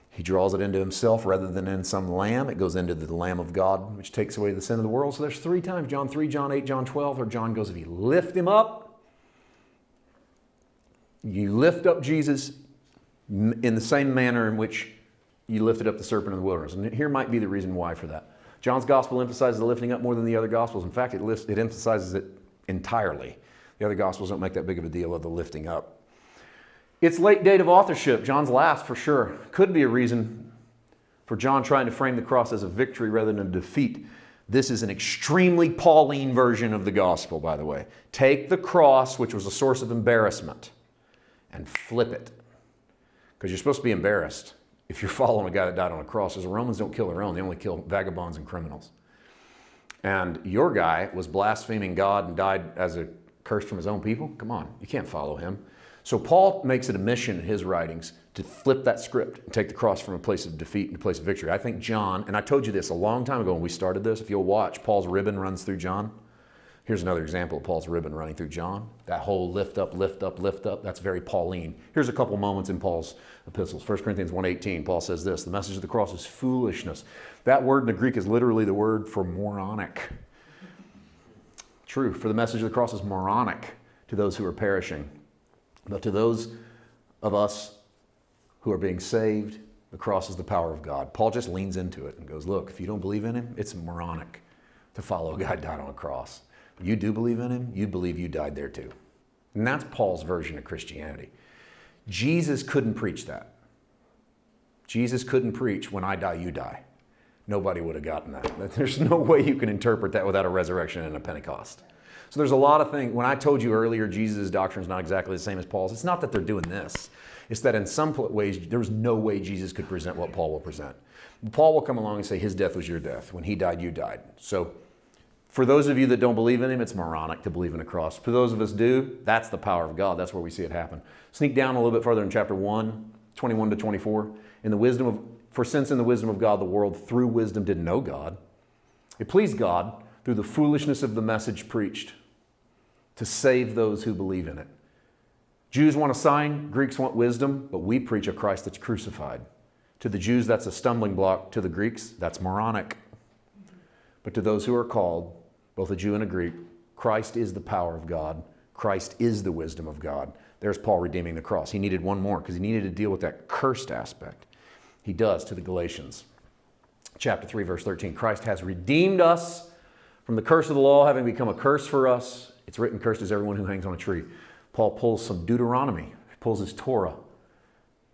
He draws it into himself rather than in some lamb. It goes into the Lamb of God, which takes away the sin of the world. So there's 3 times, John 3, John 8, John 12, where John goes, if you lift him up, you lift up Jesus in the same manner in which you lifted up the serpent in the wilderness. And here might be the reason why for that. John's gospel emphasizes the lifting up more than the other gospels. In fact, it emphasizes it entirely. The other gospels don't make that big of a deal of the lifting up. Its late date of authorship, John's last for sure, could be a reason for John trying to frame the cross as a victory rather than a defeat. This is an extremely Pauline version of the gospel, by the way. Take the cross, which was a source of embarrassment, and flip it. Because you're supposed to be embarrassed if you're following a guy that died on a cross. Because the Romans don't kill their own. They only kill vagabonds and criminals. And your guy was blaspheming God and died as a curse from his own people. Come on, you can't follow him. So Paul makes it a mission in his writings to flip that script and take the cross from a place of defeat into a place of victory. I think John, and I told you this a long time ago when we started this, if you'll watch, Paul's ribbon runs through John. Here's another example of Paul's ribbon running through John. That whole lift up, lift up, lift up, that's very Pauline. Here's a couple moments in Paul's epistles. 1 Corinthians 1:18, Paul says this, the message of the cross is foolishness. That word in the Greek is literally the word for moronic. True, for the message of the cross is moronic to those who are perishing. But to those of us who are being saved, the cross is the power of God. Paul just leans into it and goes, look, if you don't believe in him, it's moronic to follow a guy who died on a cross. You do believe in him, you believe you died there too. And that's Paul's version of Christianity. Jesus couldn't preach that. Jesus couldn't preach, when I die, you die. Nobody would have gotten that. There's no way you can interpret that without a resurrection and a Pentecost. So there's a lot of things. When I told you earlier, Jesus' doctrine is not exactly the same as Paul's, it's not that they're doing this. It's that in some ways, there's no way Jesus could present what Paul will present. Paul will come along and say, his death was your death. When he died, you died. So for those of you that don't believe in him, it's moronic to believe in a cross. For those of us do, that's the power of God. That's where we see it happen. Sneak down a little bit further in chapter 1, 21-24. For since in the wisdom of God, the world through wisdom didn't know God, it pleased God through the foolishness of the message preached to save those who believe in it. Jews want a sign, Greeks want wisdom, but we preach a Christ that's crucified. To the Jews, that's a stumbling block. To the Greeks, that's moronic. But to those who are called, both a Jew and a Greek, Christ is the power of God. Christ is the wisdom of God. There's Paul redeeming the cross. He needed one more because he needed to deal with that cursed aspect. He does to the Galatians. Chapter 3, verse 13. Christ has redeemed us from the curse of the law, having become a curse for us. It's written, cursed is everyone who hangs on a tree. Paul pulls some Deuteronomy. He pulls his Torah,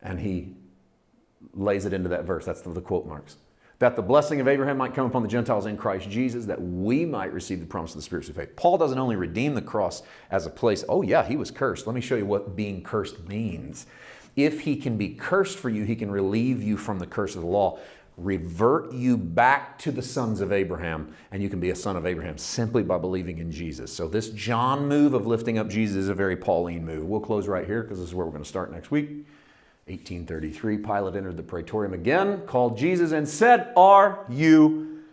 and he lays it into that verse. That's the quote marks. That the blessing of Abraham might come upon the Gentiles in Christ Jesus, that we might receive the promise of the Spirit through faith. Paul doesn't only redeem the cross as a place, oh yeah, he was cursed. Let me show you what being cursed means. If he can be cursed for you, he can relieve you from the curse of the law, revert you back to the sons of Abraham, and you can be a son of Abraham simply by believing in Jesus. So this John move of lifting up Jesus is a very Pauline move. We'll close right here because this is where we're going to start next week. 1833, Pilate entered the praetorium again, called Jesus and said, "Are you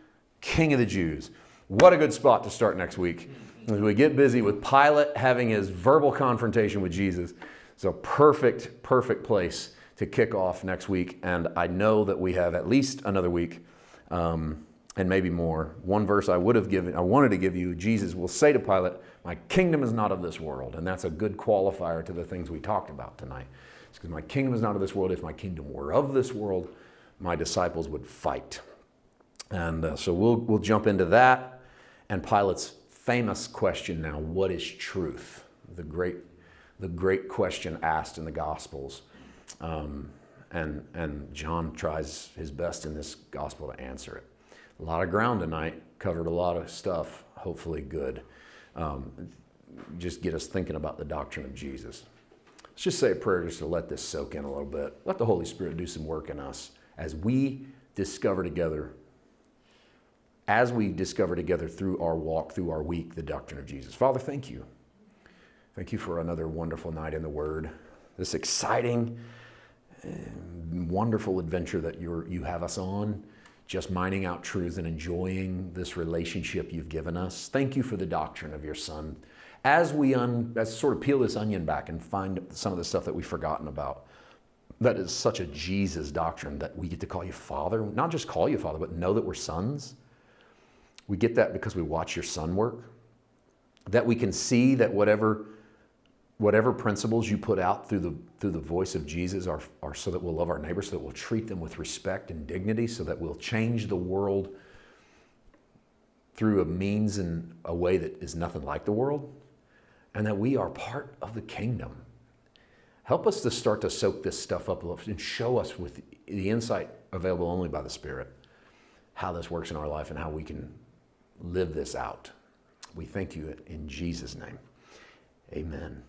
King of the Jews?" What a good spot to start next week. As we get busy with Pilate having his verbal confrontation with Jesus. It's a perfect place to kick off next week. And I know that we have at least another week and maybe more. One verse I wanted to give you, Jesus will say to Pilate, "My kingdom is not of this world." And that's a good qualifier to the things we talked about tonight. It's because my kingdom is not of this world. If my kingdom were of this world, my disciples would fight. And so we'll jump into that. And Pilate's famous question now, what is truth? The great question asked in the Gospels. And John tries his best in this gospel to answer it. A lot of ground tonight, covered a lot of stuff, hopefully good. Just get us thinking about the doctrine of Jesus. Let's just say a prayer just to let this soak in a little bit. Let the Holy Spirit do some work in us as we discover together through our walk, through our week, the doctrine of Jesus. Father, thank you. Thank you for another wonderful night in the Word. This exciting, wonderful adventure that you have us on, just mining out truth and enjoying this relationship you've given us. Thank you for the doctrine of your Son. As we sort of peel this onion back and find some of the stuff that we've forgotten about, that is such a Jesus doctrine that we get to call you Father. Not just call you Father, but know that we're sons. We get that because we watch your Son work. That we can see that whatever principles you put out through the voice of Jesus are so that we'll love our neighbors, so that we'll treat them with respect and dignity, so that we'll change the world through a means and a way that is nothing like the world, and that we are part of the kingdom. Help us to start to soak this stuff up and show us with the insight available only by the Spirit how this works in our life and how we can live this out. We thank you in Jesus' name. Amen.